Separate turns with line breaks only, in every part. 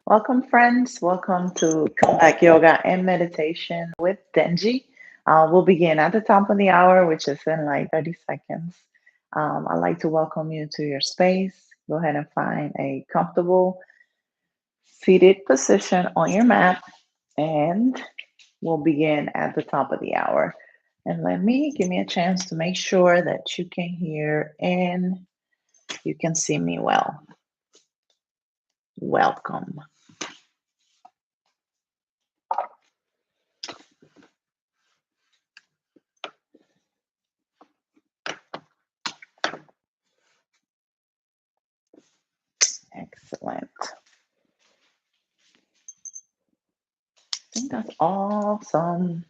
Welcome, friends. Welcome to Comeback Yoga and Meditation with Denji. We'll begin at the top of the hour, which is in like 30 seconds. I'd like to welcome you to your space. Go ahead and find a comfortable seated position on your mat, and we'll begin at the top of the hour. And give me a chance to make sure that you can hear and you can see me well. Welcome. Excellent. I think that's awesome.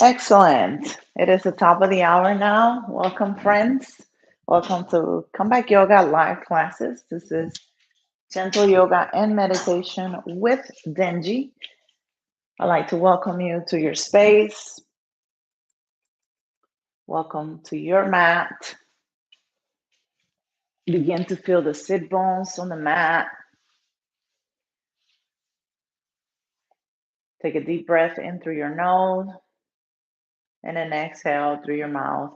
Excellent. It is the top of the hour now. Welcome, friends. Welcome to Comeback Yoga live classes. This is gentle yoga and meditation with Denji. I'd like to welcome you to your space. Welcome to your mat. Begin to feel the sit bones on the mat. Take a deep breath in through your nose and then exhale through your mouth.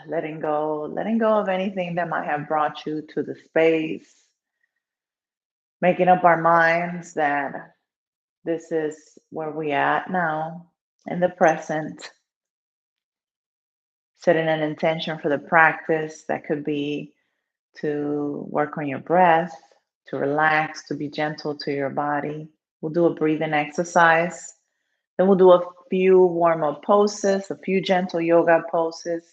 letting go of anything that might have brought you to the space, making up our minds that this is where we at now in the present, setting an intention for the practice that could be to work on your breath, to relax, to be gentle to your body. We'll do a breathing exercise, then we'll do a few warm-up poses, a few gentle yoga poses.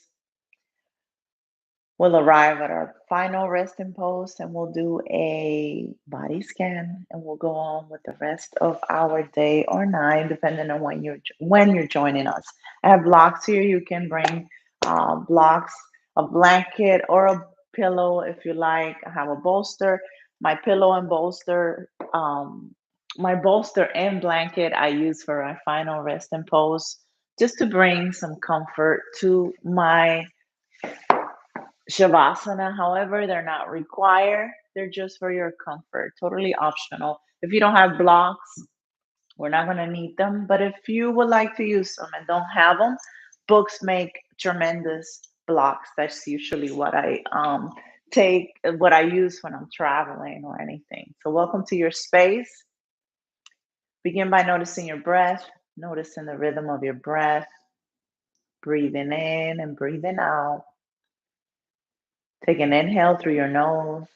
We'll arrive at our final resting pose and we'll do a body scan and we'll go on with the rest of our day or night, depending on when you're joining us. I have blocks here. You can bring blocks, a blanket or a pillow if you like. I have a bolster. My pillow and bolster, my bolster and blanket I use for my final resting pose, just to bring some comfort to my Shavasana. However, they're not required. They're just for your comfort, totally optional. If you don't have blocks, we're not going to need them. But if you would like to use them and don't have them, books make tremendous blocks. That's usually what I use when I'm traveling or anything. So, welcome to your space. Begin by noticing your breath, noticing the rhythm of your breath, breathing in and breathing out. Take an inhale through your nose,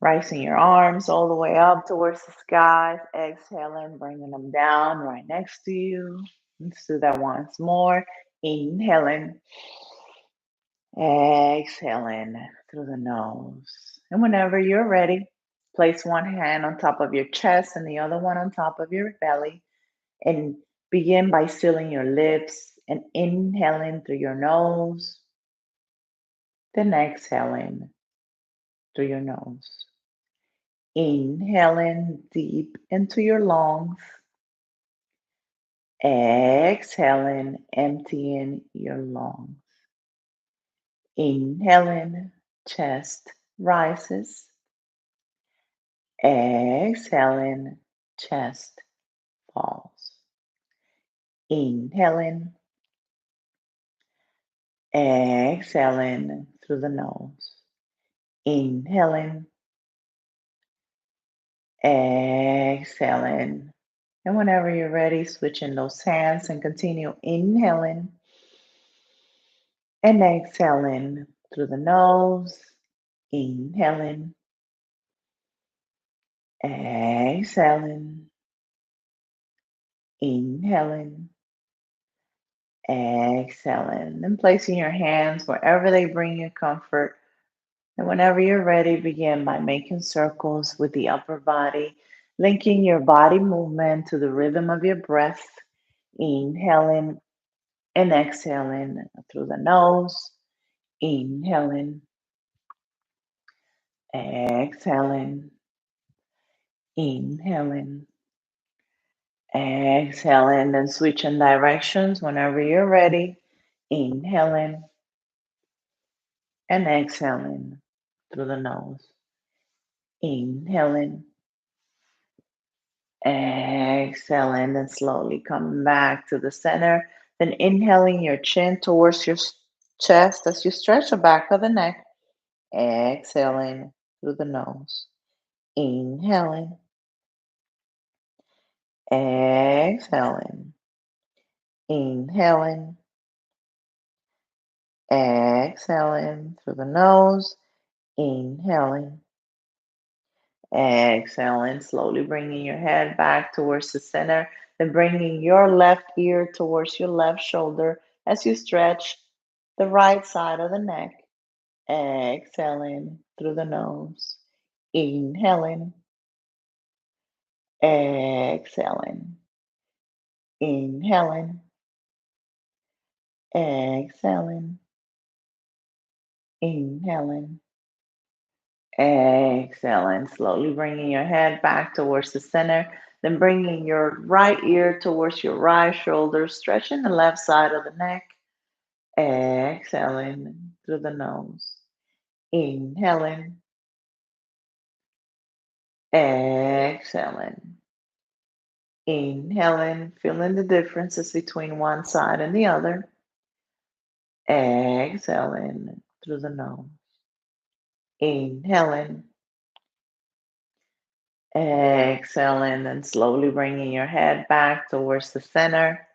rising your arms all the way up towards the sky. Exhaling, bringing them down right next to you. Let's do that once more. Inhaling, exhaling through the nose. And whenever you're ready, place one hand on top of your chest and the other one on top of your belly. And begin by sealing your lips and inhaling through your nose, then exhaling through your nose. Inhaling deep into your lungs. Exhaling, emptying your lungs. Inhaling, chest rises. Exhaling, chest falls. Inhaling, exhaling through the nose. Inhaling, exhaling. And whenever you're ready, switch in those hands and continue inhaling and exhaling through the nose. Inhaling, exhaling, inhaling, exhaling. And placing your hands wherever they bring you comfort. And whenever you're ready, begin by making circles with the upper body, linking your body movement to the rhythm of your breath. Inhaling and exhaling through the nose. Inhaling, Exhaling, inhaling, exhaling, then switching directions whenever you're ready. Inhaling and exhaling through the nose. Inhaling, exhaling, then slowly coming back to the center. Then inhaling your chin towards your chest as you stretch the back of the neck. Exhaling through the nose. Inhaling, exhaling, inhaling, exhaling through the nose. Inhaling, exhaling, slowly bringing your head back towards the center, then bringing your left ear towards your left shoulder as you stretch the right side of the neck. Exhaling through the nose. Inhaling, exhaling, inhaling, exhaling, inhaling, exhaling. Slowly bringing your head back towards the center, then bringing your right ear towards your right shoulder, stretching the left side of the neck. Exhaling through the nose. Inhaling, exhaling, inhaling, feeling the differences between one side and the other. Exhaling through the nose. Inhaling, exhaling, and slowly bringing your head back towards the center.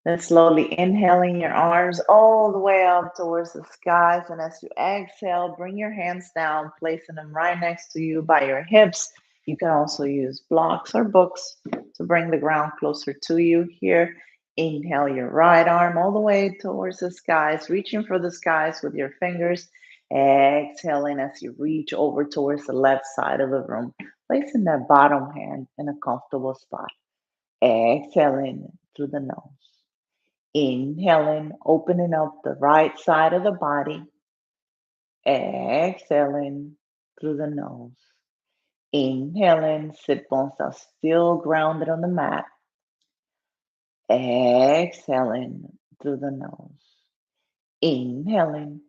Then slowly inhaling your arms all the way up towards the skies. And as you exhale, bring your hands down, placing them right next to you by your hips. You can also use blocks or books to bring the ground closer to you. Here, inhale your right arm all the way towards the skies, reaching for the skies with your fingers. Exhaling as you reach over towards the left side of the room, placing that bottom hand in a comfortable spot. Exhaling through the nose. Inhaling, opening up the right side of the body. Exhaling through the nose. Inhaling, sit bones are still grounded on the mat. Exhaling through the nose. Inhaling,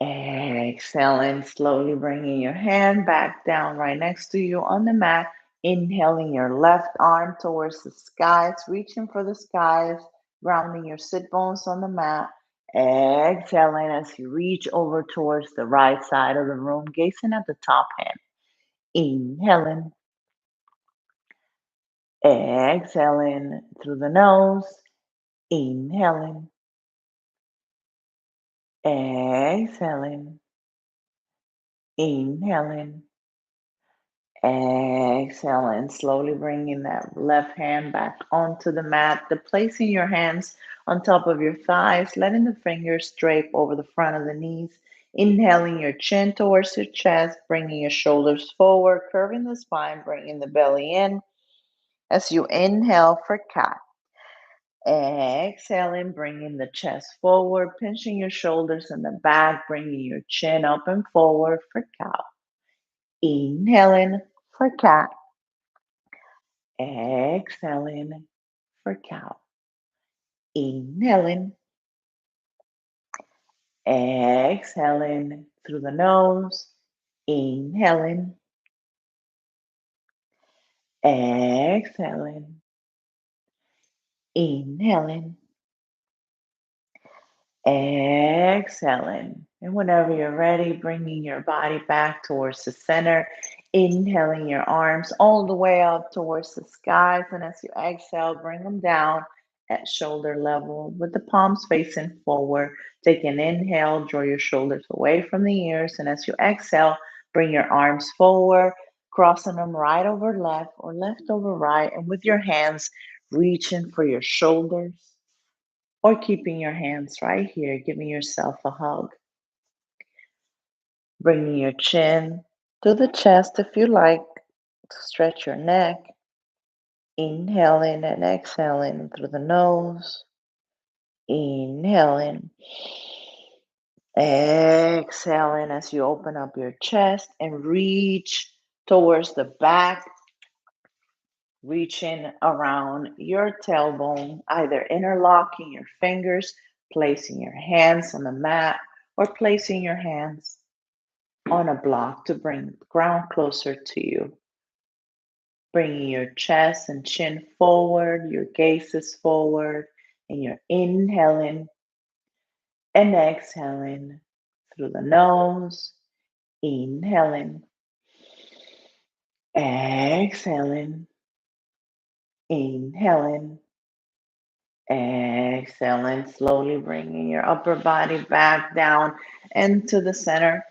exhaling, slowly bringing your hand back down right next to you on the mat. Inhaling your left arm towards the skies, reaching for the skies, grounding your sit bones on the mat. Exhaling as you reach over towards the right side of the room, gazing at the top hand. Inhaling, exhaling through the nose. Inhaling, exhaling, inhaling. Exhaling, slowly bringing that left hand back onto the mat, the placing your hands on top of your thighs, letting the fingers drape over the front of the knees. Inhaling your chin towards your chest, bringing your shoulders forward, curving the spine, bringing the belly in. As you inhale for cat. Exhaling, bringing the chest forward, pinching your shoulders in the back, bringing your chin up and forward for cow. Inhaling for cat. Exhaling for cow. Inhaling, exhaling through the nose. Inhaling, exhaling, inhaling, exhaling. And whenever you're ready, bringing your body back towards the center. Inhaling your arms all the way up towards the skies. And as you exhale, bring them down at shoulder level with the palms facing forward. Take an inhale, draw your shoulders away from the ears. And as you exhale, bring your arms forward, crossing them right over left or left over right. And with your hands, reaching for your shoulders or keeping your hands right here, giving yourself a hug. Bringing your chin to the chest if you like to stretch your neck. Inhaling and exhaling through the nose. Inhaling Exhaling as you open up your chest and reach towards the back, reaching around your tailbone, either interlocking your fingers, placing your hands on the mat, or placing your hands on a block to bring the ground closer to you. Bringing your chest and chin forward, your gaze is forward, and you're inhaling and exhaling through the nose, inhaling, exhaling, inhaling, exhaling, slowly bringing your upper body back down into the center.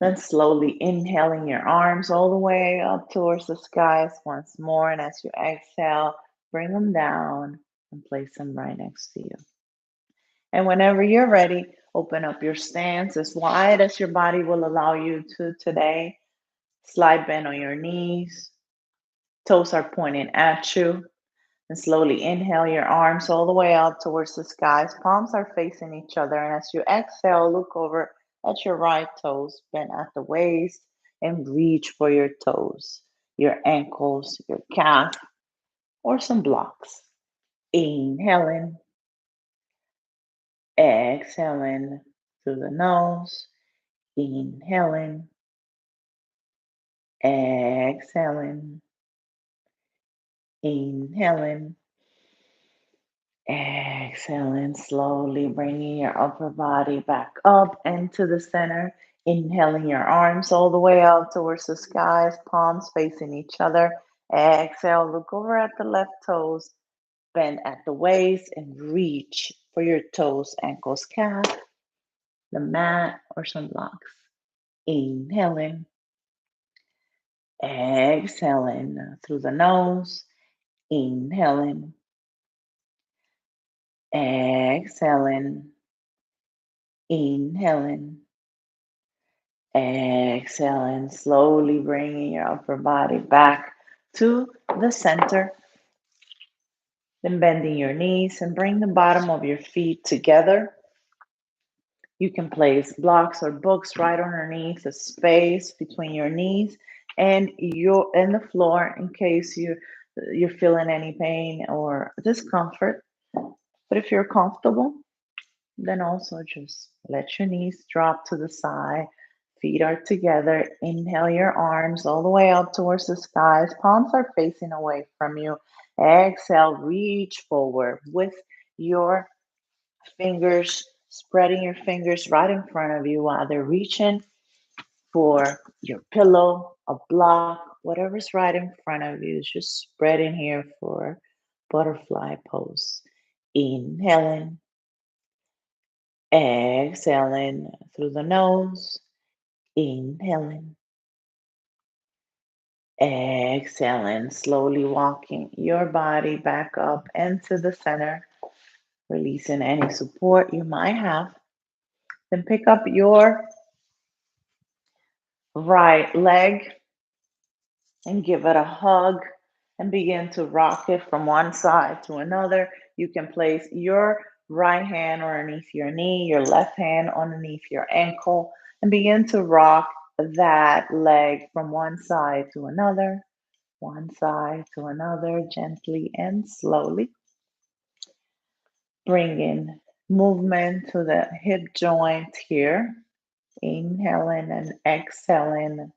Then slowly inhaling your arms all the way up towards the skies once more. And as you exhale, bring them down and place them right next to you. And whenever you're ready, open up your stance as wide as your body will allow you to today. Slide bend on your knees. Toes are pointing at you. And slowly inhale your arms all the way out towards the skies. Palms are facing each other. And as you exhale, look over at your right toes, bend at the waist, and reach for your toes, your ankles, your calf, or some blocks. Inhaling, exhaling through the nose. Inhaling, exhaling, inhaling, exhaling, slowly bringing your upper body back up into the center. Inhaling your arms all the way out towards the skies, palms facing each other. Exhale, look over at the left toes, bend at the waist, and reach for your toes, ankles, calf, the mat, or some blocks. Inhaling, exhaling through the nose. Inhaling, exhaling, inhaling, exhaling, slowly bringing your upper body back to the center. Then bending your knees and bring the bottom of your feet together. You can place blocks or books right underneath the space between your knees and the floor in case you're feeling any pain or discomfort. But if you're comfortable, then also just let your knees drop to the side. Feet are together. Inhale your arms all the way up towards the skies. Palms are facing away from you. Exhale, reach forward with your fingers, spreading your fingers right in front of you while they're reaching for your pillow, a block, whatever's right in front of you. Is just spreading here for butterfly pose. Inhaling, exhaling through the nose, inhaling, exhaling, slowly walking your body back up into the center, releasing any support you might have. Then pick up your right leg and give it a hug and begin to rock it from one side to another. You can place your right hand underneath your knee, your left hand underneath your ankle, and begin to rock that leg from one side to another, one side to another, gently and slowly. Bring in movement to the hip joint here. Inhaling and exhaling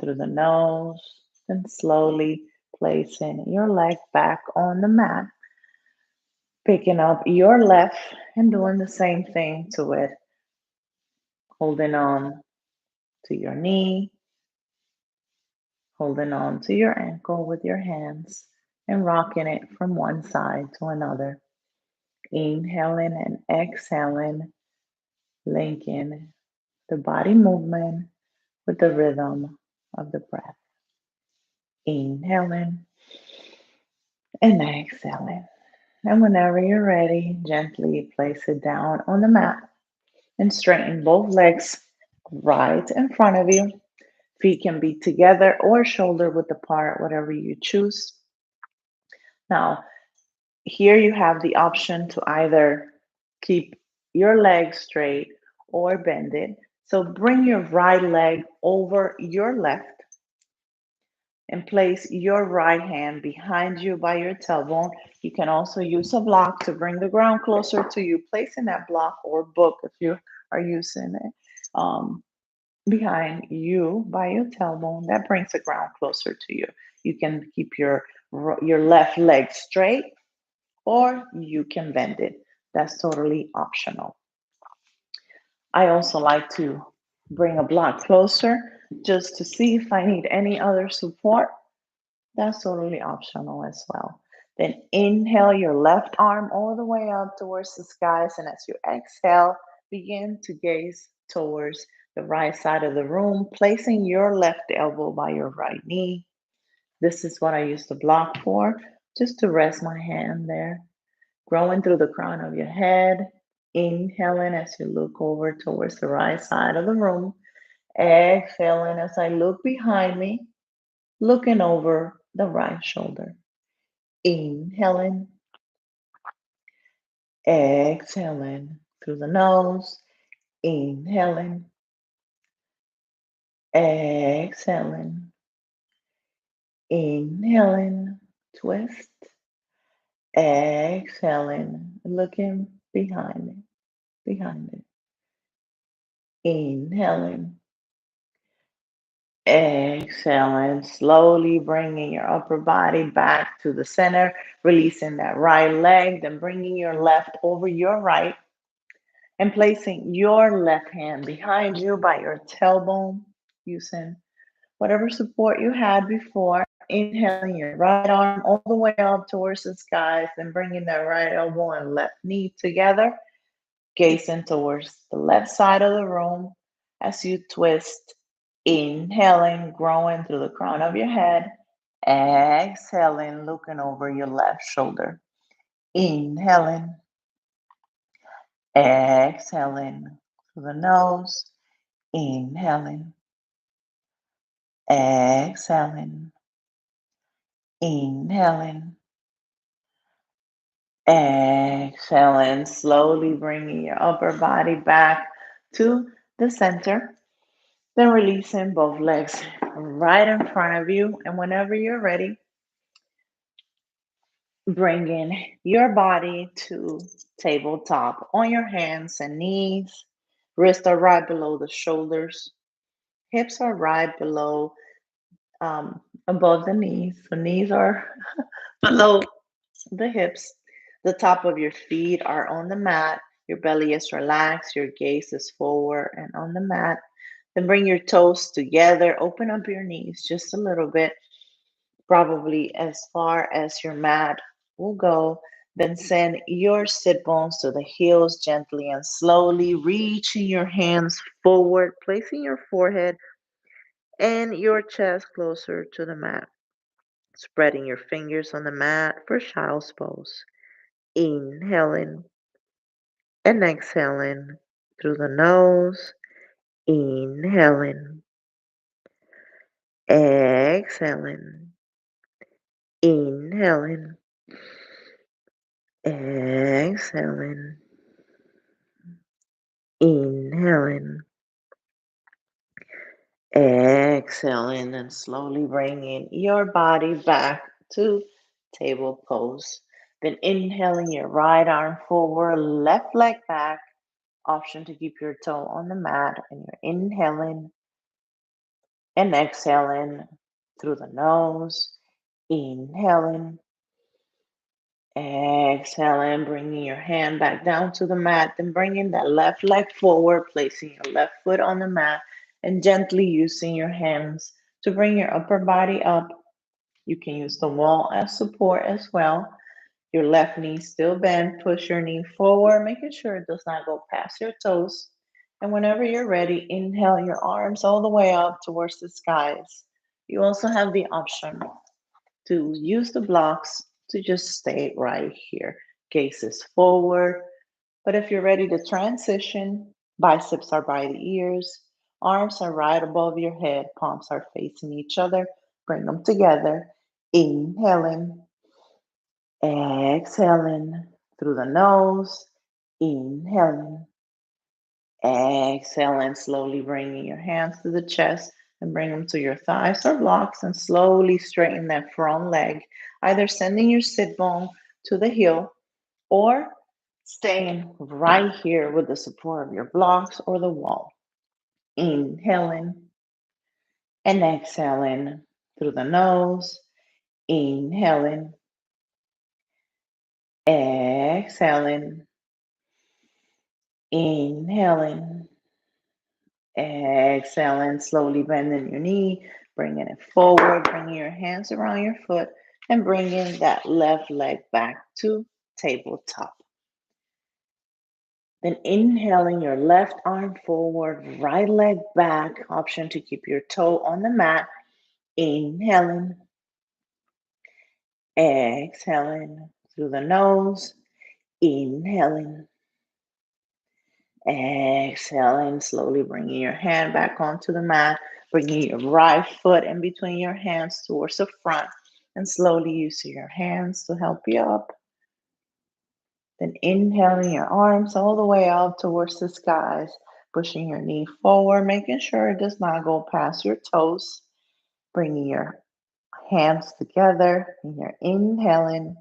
through the nose, and slowly placing your leg back on the mat. Picking up your left and doing the same thing to it. Holding on to your knee, holding on to your ankle with your hands, and rocking it from one side to another. Inhaling and exhaling, linking the body movement with the rhythm of the breath. Inhaling and exhaling. And whenever you're ready, gently place it down on the mat and straighten both legs right in front of you. Feet can be together or shoulder width apart, whatever you choose. Now, here you have the option to either keep your leg straight or bend it. So bring your right leg over your left and place your right hand behind you by your tailbone. You can also use a block to bring the ground closer to you. Placing that block or book if you are using it behind you by your tailbone. That brings the ground closer to you. You can keep your left leg straight or you can bend it. That's totally optional. I also like to bring a block closer just to see if I need any other support. That's totally optional as well. Then inhale your left arm all the way up towards the skies. And as you exhale, begin to gaze towards the right side of the room, placing your left elbow by your right knee. This is what I use the block for, just to rest my hand there. Growing through the crown of your head, inhaling as you look over towards the right side of the room, exhaling as I look behind me, looking over the right shoulder. Inhaling, exhaling through the nose, inhaling, exhaling, inhaling, twist, exhaling, looking behind it, inhaling, exhaling, slowly bringing your upper body back to the center, releasing that right leg, then bringing your left over your right and placing your left hand behind you by your tailbone, using whatever support you had before. Inhaling your right arm all the way up towards the skies and bringing that right elbow and left knee together, gazing towards the left side of the room as you twist, inhaling, growing through the crown of your head, exhaling, looking over your left shoulder, inhaling, exhaling through the nose, inhaling, exhaling, inhaling, exhaling, slowly bringing your upper body back to the center. Then releasing both legs right in front of you. And whenever you're ready, bringing your body to tabletop on your hands and knees. Wrists are right below the shoulders. Hips are right below, above the knees. So knees are below the hips. The top of your feet are on the mat. Your belly is relaxed. Your gaze is forward and on the mat. Then bring your toes together. Open up your knees just a little bit, probably as far as your mat will go. Then send your sit bones to the heels gently and slowly, reaching your hands forward, placing your forehead and your chest closer to the mat. Spreading your fingers on the mat for child's pose. Inhaling and exhaling through the nose. Inhaling, exhaling, inhaling, exhaling, inhaling, exhaling, and slowly bringing your body back to table pose. Then inhaling your right arm forward, left leg back. Option to keep your toe on the mat, and you're inhaling and exhaling through the nose. Inhaling, exhaling, bringing your hand back down to the mat, then bringing that left leg forward, placing your left foot on the mat, and gently using your hands to bring your upper body up. You can use the wall as support as well. Your left knee still bent. Push your knee forward, making sure it does not go past your toes. And whenever you're ready, inhale your arms all the way up towards the skies. You also have the option to use the blocks to just stay right here. Gaze forward. But if you're ready to transition, biceps are by the ears, arms are right above your head, palms are facing each other. Bring them together. Inhaling, exhaling through the nose. Inhaling. Exhaling, slowly bringing your hands to the chest and bring them to your thighs or blocks and slowly straighten that front leg, either sending your sit bone to the heel or staying right here with the support of your blocks or the wall. Inhaling and exhaling through the nose. Inhaling, exhaling, inhaling, exhaling, slowly bending your knee, bringing it forward, bringing your hands around your foot, and bringing that left leg back to tabletop. Then inhaling your left arm forward, right leg back, option to keep your toe on the mat. Inhaling, exhaling through the nose, inhaling, exhaling, slowly bringing your hand back onto the mat, bringing your right foot in between your hands towards the front, and slowly using your hands to help you up. Then inhaling your arms all the way up towards the skies, pushing your knee forward, making sure it does not go past your toes, bringing your hands together, and you're inhaling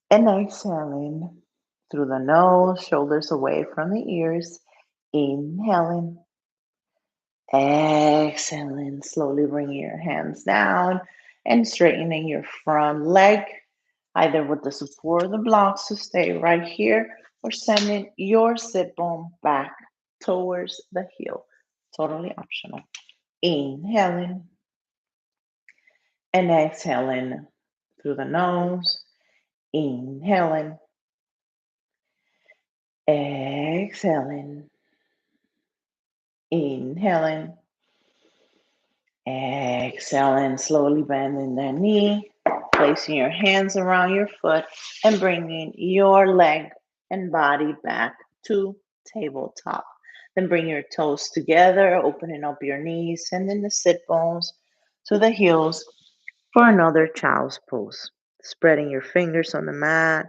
and exhaling through the nose, shoulders away from the ears, inhaling. Exhaling, slowly bringing your hands down and straightening your front leg, either with the support of the blocks to stay right here or sending your sit bone back towards the heel. Totally optional. Inhaling and exhaling through the nose. Inhaling, exhaling, inhaling. Exhaling, slowly bending the knee, placing your hands around your foot and bringing your leg and body back to tabletop. Then bring your toes together, opening up your knees, sending the sit bones to the heels for another child's pose. Spreading your fingers on the mat,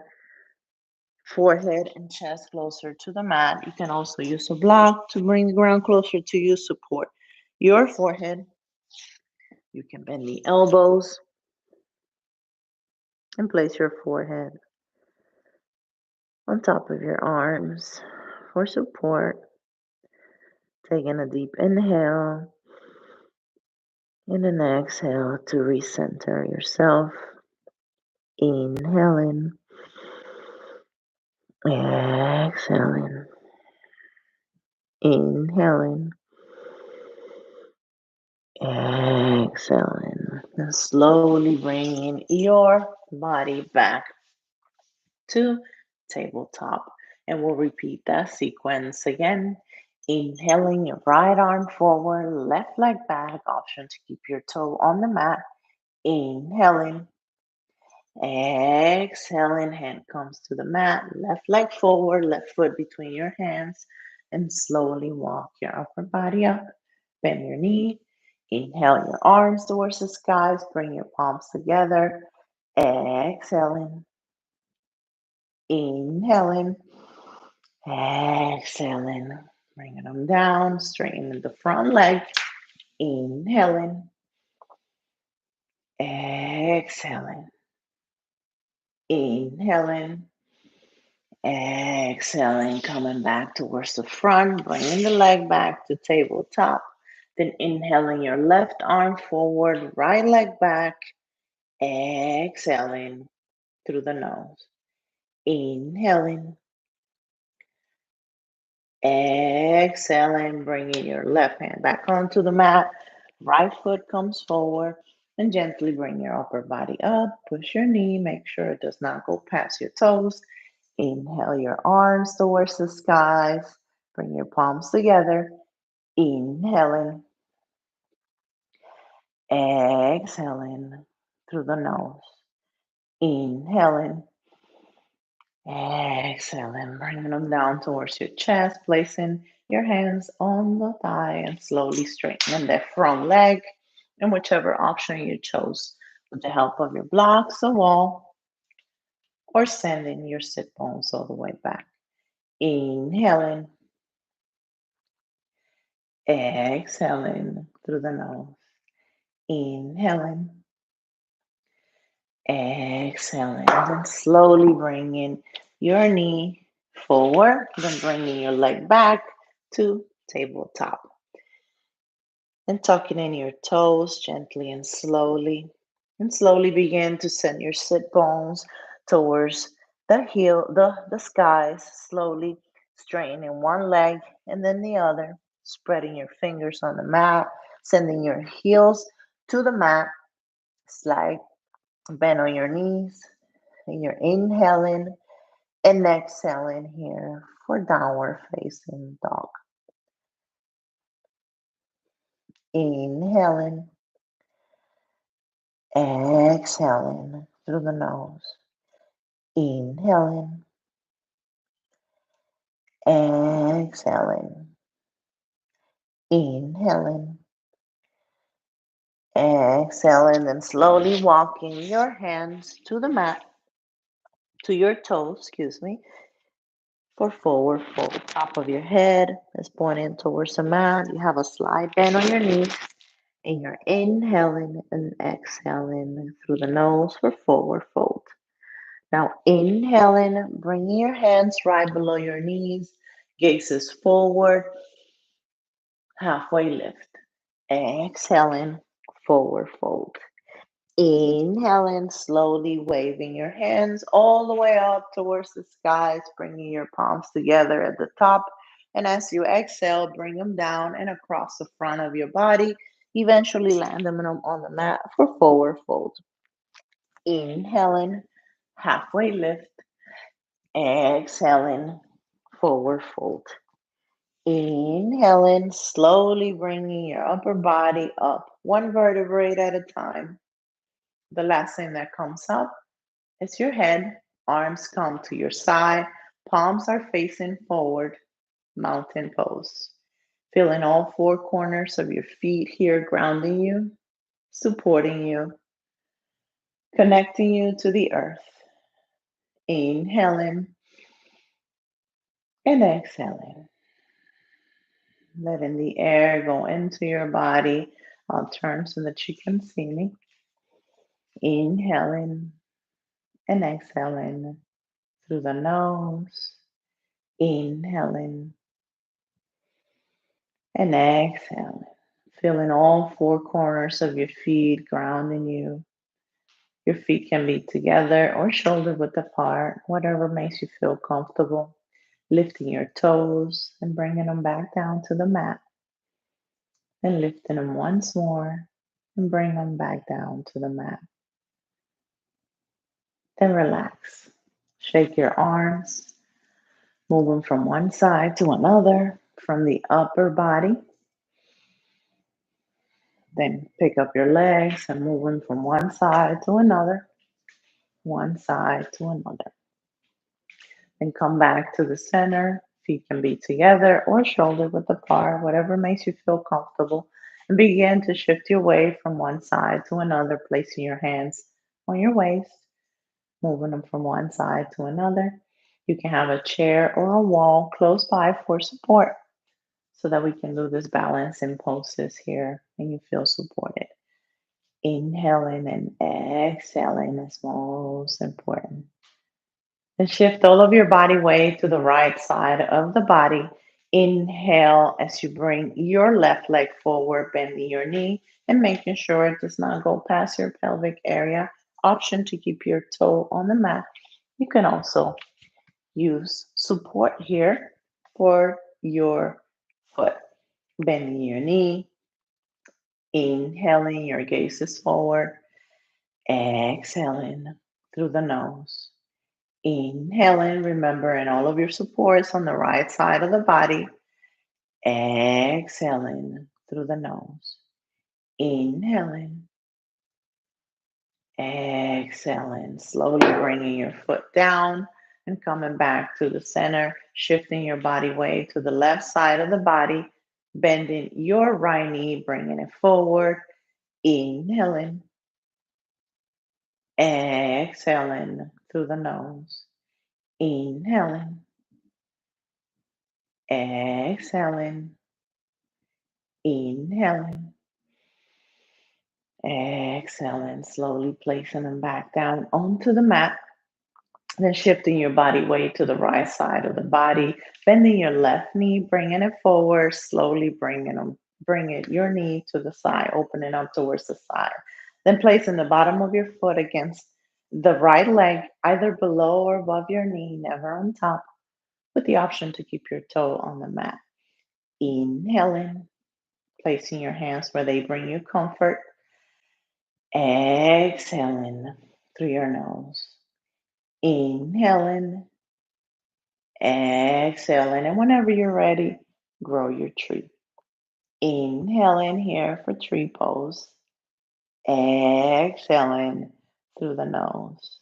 forehead and chest closer to the mat. You can also use a block to bring the ground closer to you, support your forehead. You can bend the elbows and place your forehead on top of your arms for support. Taking a deep inhale and an exhale to recenter yourself. Inhaling, exhaling, inhaling, exhaling, and slowly bringing your body back to tabletop. And we'll repeat that sequence again. Inhaling your right arm forward, left leg back, option to keep your toe on the mat. Inhaling, exhaling, hand comes to the mat, left leg forward, left foot between your hands, and slowly walk your upper body up. Bend your knee. Inhale your arms towards the skies, bring your palms together. Exhaling, inhaling, exhaling, bringing them down, straightening the front leg. Inhaling, exhaling, inhaling, exhaling, coming back towards the front, bringing the leg back to tabletop. Then inhaling your left arm forward, right leg back, exhaling through the nose. Inhaling, exhaling, bringing your left hand back onto the mat. Right foot comes forward and gently bring your upper body up. Push your knee, make sure it does not go past your toes. Inhale your arms towards the skies. Bring your palms together. Inhaling, exhaling through the nose. Inhaling, exhaling, bringing them down towards your chest, placing your hands on the thigh and slowly straightening that front leg and whichever option you chose with the help of your blocks, the wall, or sending your sit bones all the way back. Inhaling, exhaling through the nose. Inhaling, exhaling. Then slowly bringing your knee forward, then bringing your leg back to tabletop. And tucking in your toes gently and slowly. And slowly begin to send your sit bones towards the skies. Slowly straightening one leg and then the other. Spreading your fingers on the mat, sending your heels to the mat. Slide, bend on your knees. And you're inhaling and exhaling here for downward facing dog. Inhaling, exhaling through the nose. Inhaling, exhaling, inhaling, exhaling, and slowly walking your hands to the mat, to your toes, excuse me, for forward fold. Top of your head is pointing towards the mat. You have a slight bend on your knees, and you're inhaling and exhaling through the nose for forward fold. Now, inhaling, bringing your hands right below your knees, gazes forward, halfway lift. Exhaling, forward fold. Inhaling, slowly waving your hands all the way up towards the skies, bringing your palms together at the top. And as you exhale, bring them down and across the front of your body. Eventually land them on the mat for forward fold. Inhaling, halfway lift. Exhaling, forward fold. Inhaling, slowly bringing your upper body up, one vertebrae at a time. The last thing that comes up is your head. Arms come to your side. Palms are facing forward, mountain pose. Feeling all four corners of your feet here, grounding you, supporting you, connecting you to the earth. Inhaling and exhaling. Letting the air go into your body. I'll turn so that you can see me. Inhaling and exhaling through the nose. Inhaling and exhaling. Feeling all four corners of your feet grounding you. Your feet can be together or shoulder width apart, whatever makes you feel comfortable. Lifting your toes and bringing them back down to the mat. And lifting them once more and bring them back down to the mat. Then relax. Shake your arms, move them from one side to another, from the upper body. Then pick up your legs and move them from one side to another, one side to another. Then come back to the center. Feet can be together or shoulder width apart, whatever makes you feel comfortable. And begin to shift your weight from one side to another, placing your hands on your waist, moving them from one side to another. You can have a chair or a wall close by for support so that we can do this balance in poses here and you feel supported. Inhaling and exhaling is most important. And shift all of your body weight to the right side of the body. Inhale as you bring your left leg forward, bending your knee and making sure it does not go past your pelvic area. Option to keep your toe on the mat. You can also use support here for your foot. Bending your knee, inhaling, your gaze is forward, exhaling through the nose. Inhaling, remembering all of your supports on the right side of the body. Exhaling through the nose. Inhaling, exhaling, slowly bringing your foot down and coming back to the center, shifting your body weight to the left side of the body, bending your right knee, bringing it forward. Inhaling, exhaling through the nose. Inhaling, Exhaling, inhaling, exhaling, slowly placing them back down onto the mat. Then shifting your body weight to the right side of the body, bending your left knee, bringing it forward, slowly bring it your knee to the side, opening up towards the side. Then placing the bottom of your foot against the right leg, either below or above your knee, never on top, with the option to keep your toe on the mat. Inhaling, placing your hands where they bring you comfort. Exhaling through your nose. Inhaling, exhaling. And whenever you're ready, grow your tree. Inhaling here for tree pose. Exhaling through the nose.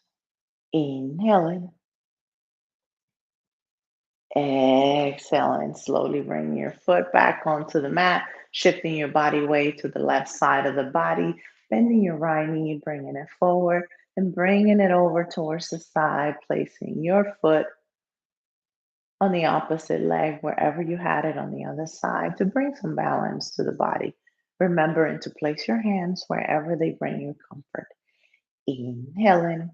Inhaling, exhaling. Slowly bring your foot back onto the mat, shifting your body weight to the left side of the body, bending your right knee, bringing it forward, and bringing it over towards the side, placing your foot on the opposite leg, wherever you had it on the other side, to bring some balance to the body. Remembering to place your hands wherever they bring you comfort. Inhaling,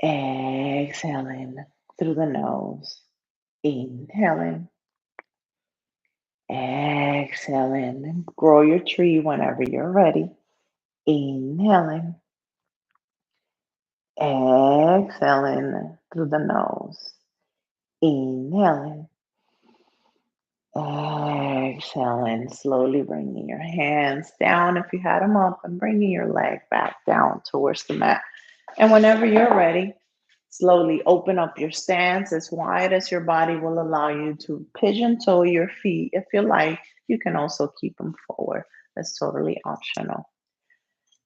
exhaling through the nose. Inhaling, exhaling, and grow your tree whenever you're ready. Inhaling, exhaling through the nose. Inhaling, exhaling, slowly bringing your hands down if you had them up and bringing your leg back down towards the mat. And whenever you're ready, slowly open up your stance as wide as your body will allow you to pigeon toe your feet. If you like, you can also keep them forward. That's totally optional.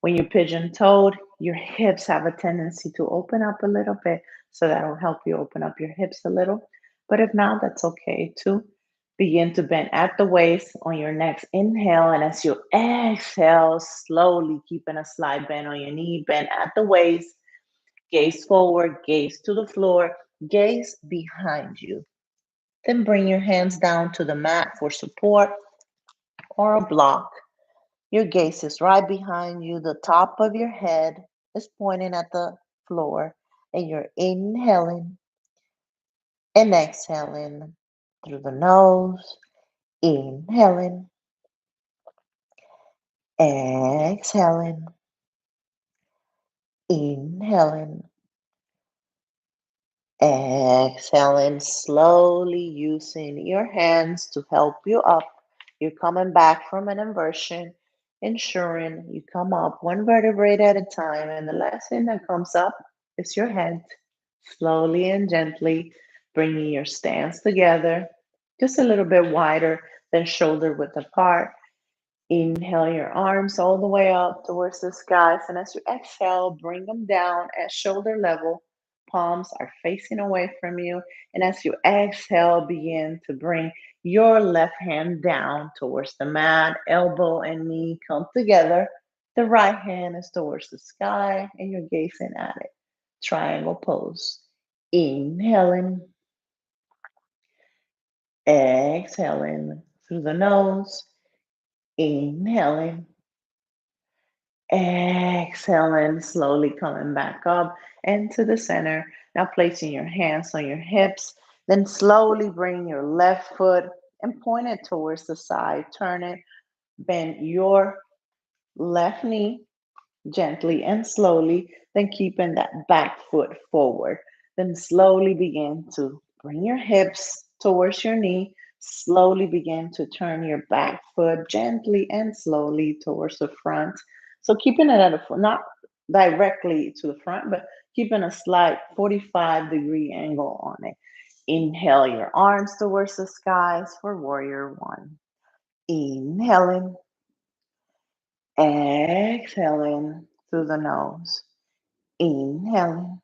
When you're pigeon toed, your hips have a tendency to open up a little bit. So that'll help you open up your hips a little. But if not, that's okay too. Begin to bend at the waist on your next inhale. And as you exhale, slowly keeping a slight bend on your knee, bend at the waist, gaze forward, gaze to the floor, gaze behind you. Then bring your hands down to the mat for support or a block. Your gaze is right behind you. The top of your head is pointing at the floor, and you're inhaling and exhaling through the nose, inhaling, exhaling, inhaling, exhaling, slowly using your hands to help you up. You're coming back from an inversion, ensuring you come up one vertebrae at a time. And the last thing that comes up is your head, slowly and gently bringing your stance together, just a little bit wider than shoulder width apart. Inhale your arms all the way up towards the skies. And as you exhale, bring them down at shoulder level. Palms are facing away from you. And as you exhale, begin to bring your left hand down towards the mat. Elbow and knee come together. The right hand is towards the sky, and you're gazing at it. Triangle pose. Inhaling, exhaling through the nose. Inhaling, exhaling, slowly coming back up and to the center. Now placing your hands on your hips, then slowly bring your left foot and point it towards the side. Turn it, bend your left knee gently and slowly, then keeping that back foot forward. Then slowly begin to bring your hips towards your knee. Slowly begin to turn your back foot gently and slowly towards the front. So keeping it at a not directly to the front, but keeping a slight 45-degree angle on it. Inhale your arms towards the skies for warrior one. Inhaling, exhaling through the nose. Inhaling,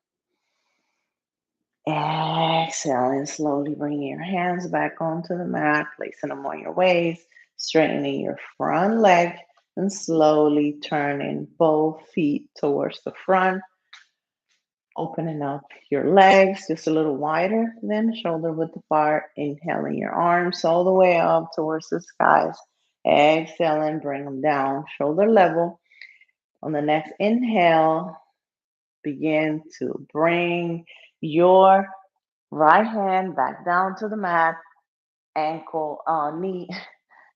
exhaling, slowly bringing your hands back onto the mat, placing them on your waist, straightening your front leg, and slowly turning both feet towards the front. Opening up your legs just a little wider than shoulder width apart. Inhaling your arms all the way up towards the skies. Exhaling, bring them down, shoulder level. On the next inhale, begin to bring your right hand back down to the mat. Ankle, knee,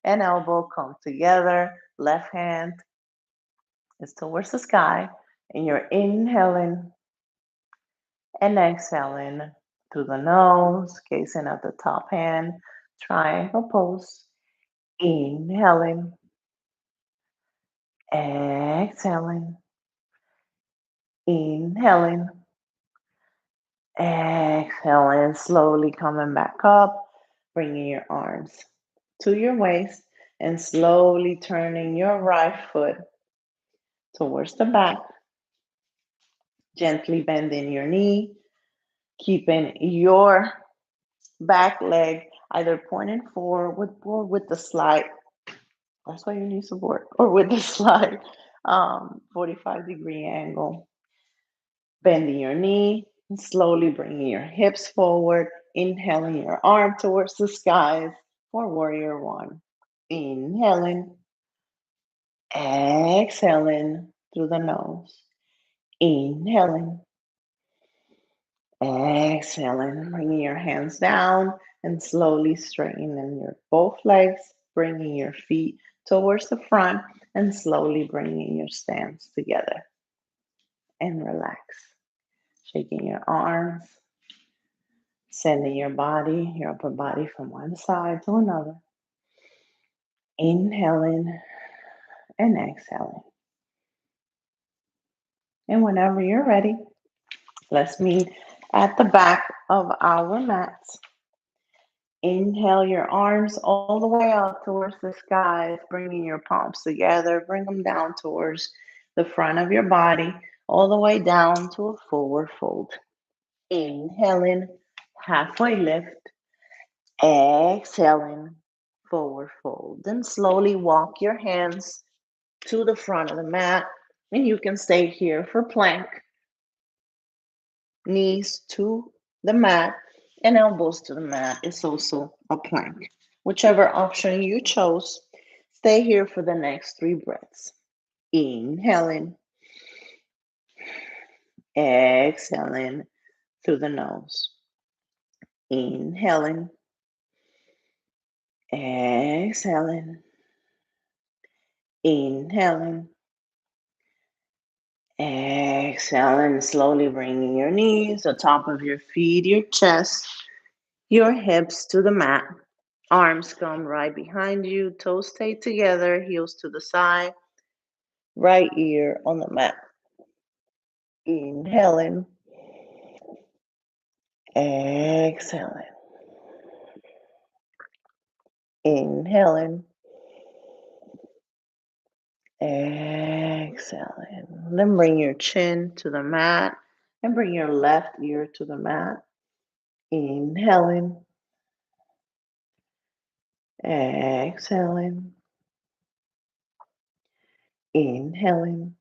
and elbow come together. Left hand is towards the sky. And you're inhaling and exhaling through the nose, gazing at the top hand, triangle pose. Inhaling, exhaling, inhaling, exhaling, slowly coming back up, bringing your arms to your waist and slowly turning your right foot towards the back, gently bending your knee, keeping your back leg either pointing forward or with the slide. That's why you need support, or with the slide, 45-degree angle. Bending your knee and slowly bringing your hips forward. Inhaling your arm towards the skies for warrior one. Inhaling, exhaling through the nose. Inhaling, exhaling, bringing your hands down and slowly straightening your both legs, bringing your feet towards the front and slowly bringing your stance together and relax. Shaking your arms, sending your body, your upper body from one side to another. Inhaling and exhaling. And whenever you're ready, let's meet at the back of our mats. Inhale your arms all the way up towards the skies, bringing your palms together. Bring them down towards the front of your body, all the way down to a forward fold. Inhaling, halfway lift. Exhaling, forward fold. Then slowly walk your hands to the front of the mat, and you can stay here for plank. Knees to the mat and elbows to the mat is also a plank. Whichever option you chose, stay here for the next 3 breaths. Inhaling, exhaling through the nose. Inhaling, exhaling, inhaling, exhaling, slowly bringing your knees, the top of your feet, your chest, your hips to the mat. Arms come right behind you, toes stay together, heels to the side, right ear on the mat. Inhaling, exhaling, inhaling, exhaling. Then bring your chin to the mat and bring your left ear to the mat. Inhaling, exhaling, inhaling,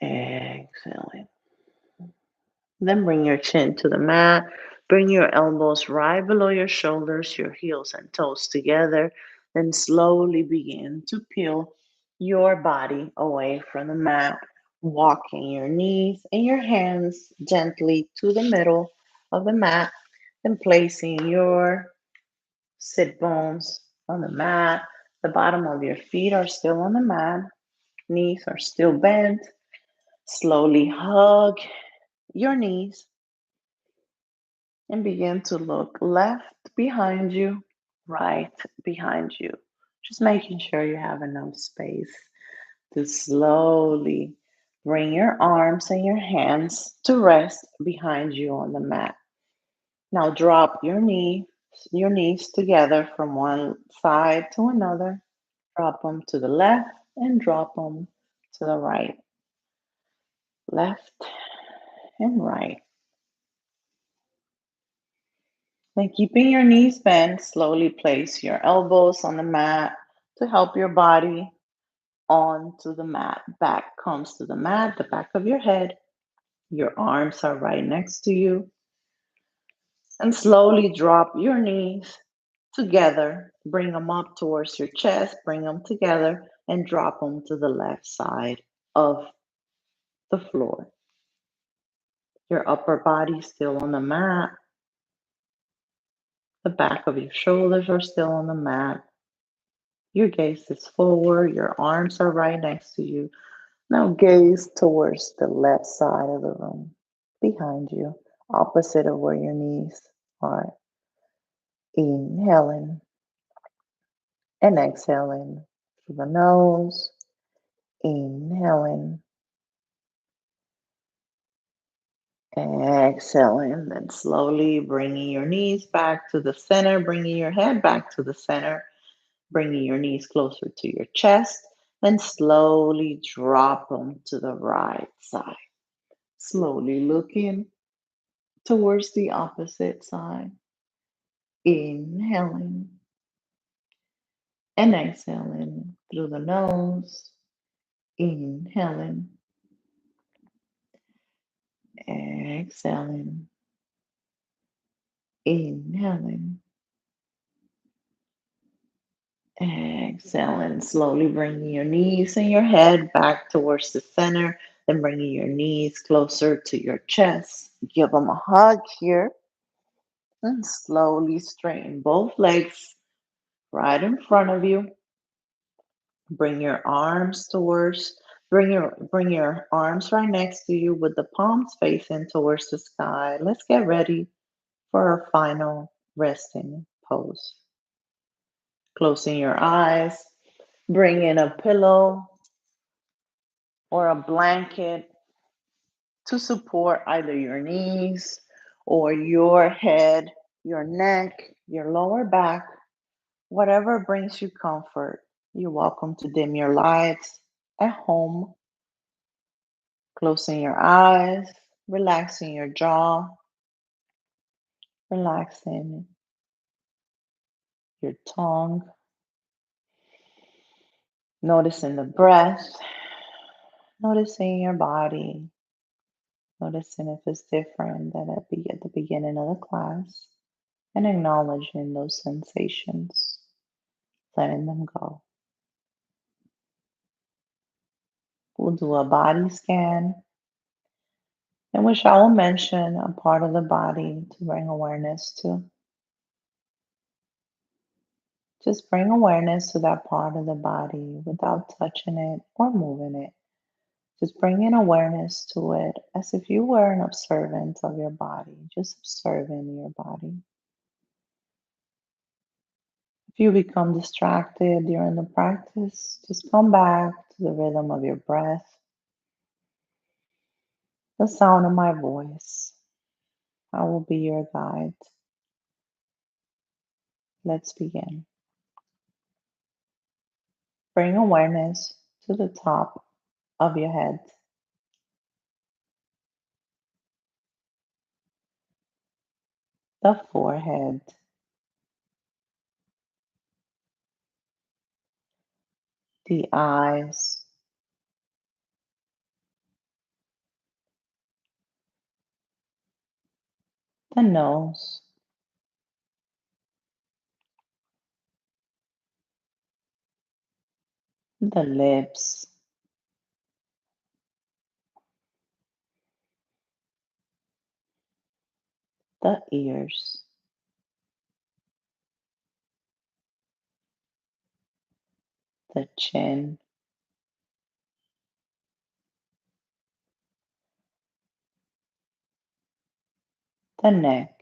exhaling. Then bring your chin to the mat. Bring your elbows right below your shoulders, your heels and toes together. Then slowly begin to peel your body away from the mat, walking your knees and your hands gently to the middle of the mat. Then placing your sit bones on the mat. The bottom of your feet are still on the mat. Knees are still bent. Slowly hug your knees and begin to look left behind you, right behind you. Just making sure you have enough space to slowly bring your arms and your hands to rest behind you on the mat. Now drop your knees together from one side to another. Drop them to the left and drop them to the right. Left and right. Then keeping your knees bent, slowly place your elbows on the mat to help your body onto the mat. Back comes to the mat, the back of your head. Your arms are right next to you. And slowly drop your knees together. Bring them up towards your chest. Bring them together and drop them to the left side of the floor. Your upper body still on the mat. The back of your shoulders are still on the mat. Your gaze is forward. Your arms are right next to you. Now gaze towards the left side of the room, behind you, opposite of where your knees are. Inhaling and exhaling through the nose. Inhaling, exhaling, then slowly bringing your knees back to the center, bringing your head back to the center, bringing your knees closer to your chest, then slowly drop them to the right side. Slowly looking towards the opposite side. Inhaling and exhaling through the nose. Inhaling, exhaling, inhaling, exhaling. Slowly bringing your knees and your head back towards the center, then bringing your knees closer to your chest. Give them a hug here and slowly straighten both legs right in front of you. Bring your arms towards, bring your arms right next to you with the palms facing towards the sky. Let's get ready for our final resting pose. Closing your eyes, bring in a pillow or a blanket to support either your knees or your head, your neck, your lower back, whatever brings you comfort. You're welcome to dim your lights at home, closing your eyes, relaxing your jaw, relaxing your tongue, noticing the breath, noticing your body, noticing if it's different than at the beginning of the class, and acknowledging those sensations, letting them go. We'll do a body scan in which I will mention a part of the body to bring awareness to. Just bring awareness to that part of the body without touching it or moving it. Just bringing awareness to it as if you were an observant of your body, just observing your body. If you become distracted during the practice, just come back to the rhythm of your breath, the sound of my voice. I will be your guide. Let's begin. Bring awareness to the top of your head, the forehead, the eyes, the nose, the lips, the ears, the chin, the neck,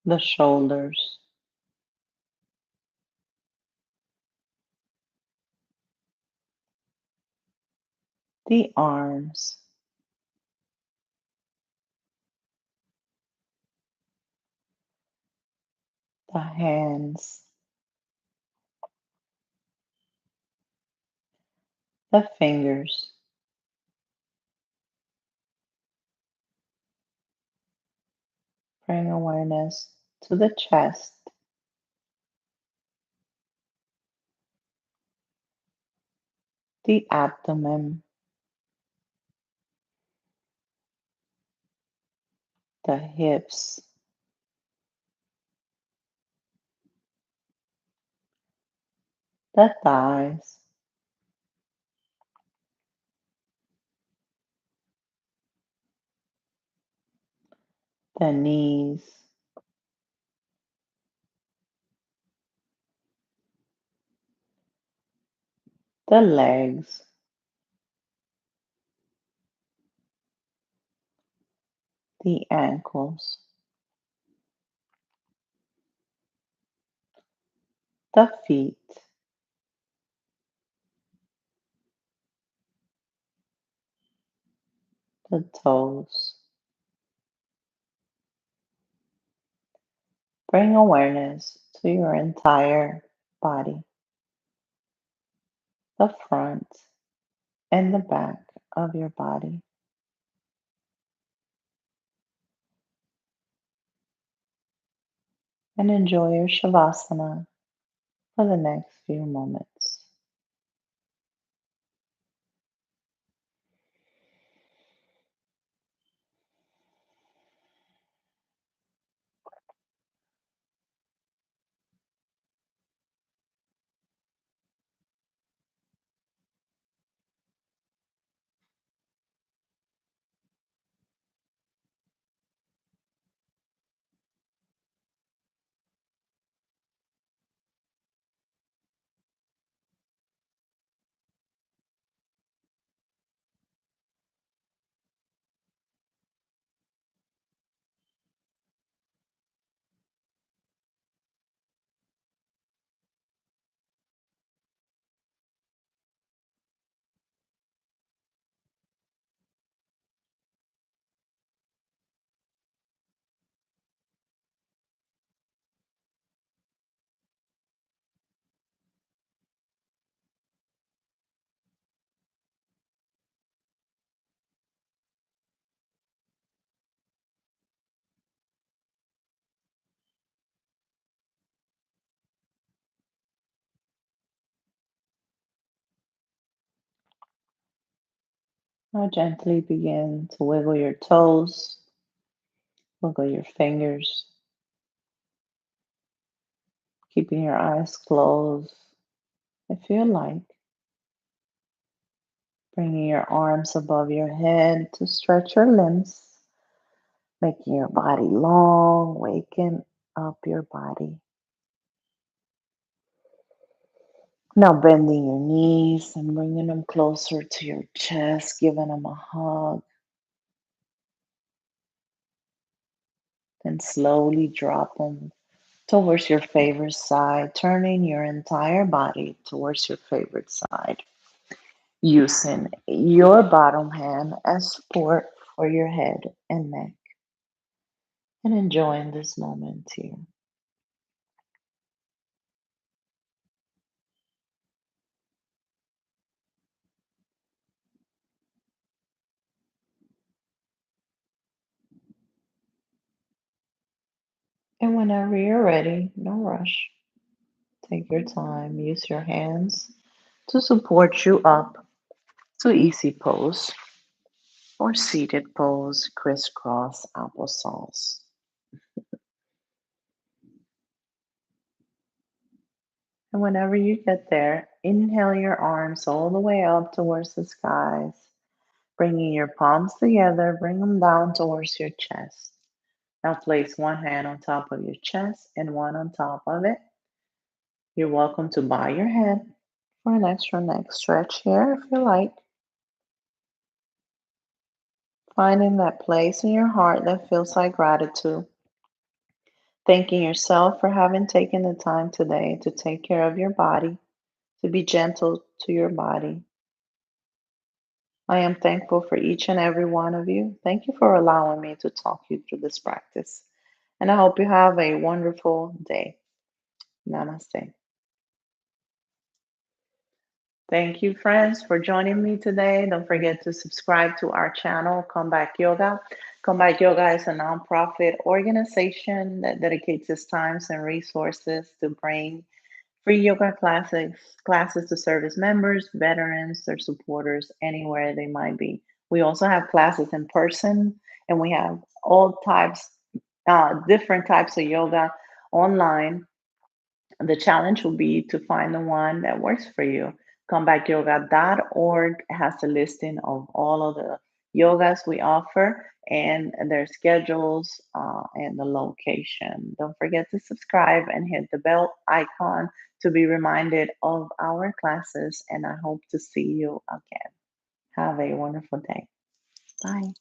the shoulders, the arms, the hands, the fingers. Bring awareness to the chest, the abdomen, the hips, the thighs, the knees, the legs, the ankles, the feet, the toes. Bring awareness to your entire body, the front and the back of your body, and enjoy your Shavasana for the next few moments. Now gently begin to wiggle your toes, wiggle your fingers, keeping your eyes closed. If you like, bringing your arms above your head to stretch your limbs, making your body long, waking up your body. Now bending your knees and bringing them closer to your chest, giving them a hug, then slowly drop them towards your favorite side, turning your entire body towards your favorite side, using your bottom hand as support for your head and neck, and enjoying this moment here. And whenever you're ready, no rush. Take your time. Use your hands to support you up to easy pose or seated pose, crisscross applesauce. And whenever you get there, inhale your arms all the way up towards the skies, bringing your palms together, bring them down towards your chest. Now place one hand on top of your chest and one on top of it. You're welcome to bow your head for an extra neck stretch here if you like. Finding that place in your heart that feels like gratitude. Thanking yourself for having taken the time today to take care of your body, to be gentle to your body. I am thankful for each and every one of you. Thank you for allowing me to talk you through this practice. And I hope you have a wonderful day. Namaste. Thank you, friends, for joining me today. Don't forget to subscribe to our channel, Come Back Yoga. Come Back Yoga is a nonprofit organization that dedicates its time and resources to bring Free yoga classes to service members, veterans, or supporters anywhere they might be. We also have classes in person, and we have all types, different types of yoga online. The challenge will be to find the one that works for you. Comebackyoga.org has a listing of all of the yogas we offer and their schedules and the location. Don't forget to subscribe and hit the bell icon to be reminded of our classes. And I hope to see you again. Have a wonderful day. Bye.